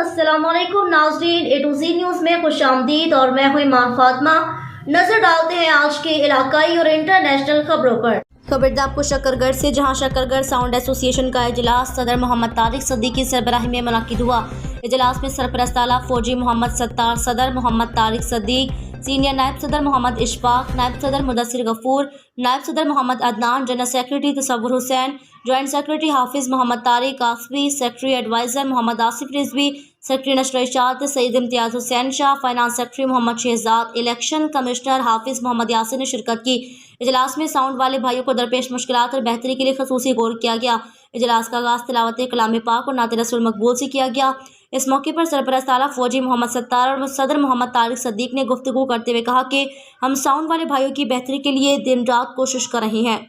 अस्सलाम वालेकुम नाज़रीन, ए टू ज़ी न्यूज़ में खुशामदीद और मैं हूं ईमान फातिमा। नजर डालते हैं आज के इलाकाई और इंटरनेशनल खबरों पर। खबर आपको शकरगढ़ से, जहां शकरगढ़ साउंड एसोसिएशन का इजलास सदर मोहम्मद तारिक सद्दीक़ की सरबराही में मुनक्किद हुआ। इजलास में सरपरस्त आला फौजी मोहम्मद सत्तार, सदर मोहम्मद तारिक सद्दीक़, सीनियर नायब सदर मोहम्मद इशफाक, नायब सदर मुदस्सिर गफूर, नायब सदर Mohammad Adnan, general secretary Tasawwur Hussain, joint secretary Hafiz Mohammad Tariq Asfi, secretary adviser Mohammad Asif Rizvi, secretary नशर इशात Saeed Imtiaz Hussain Shah, finance secretary Mohammad Shahzad, election commissioner Hafiz Mohammad Yasir ने शिरकत की। इजलास में साउंड वाले भाइयों को दरपेश मुश्किलात और बेहतरी के लिए खसूसी गौर किया गया। इजलास का आगाज़ तिलावत कलाम पाक और नात रसूल मकबूल से किया गया। इस मौके पर सरपरस्त आला फौजी मोहम्मद सत्तार और सदर मोहम्मद तारिक सद्दीक़ ने गुफ्तगू करते हुए कहा कि हम साउंड वाले भाइयों की बेहतरी के लिए दिन रात कोशिश कर रहे हैं।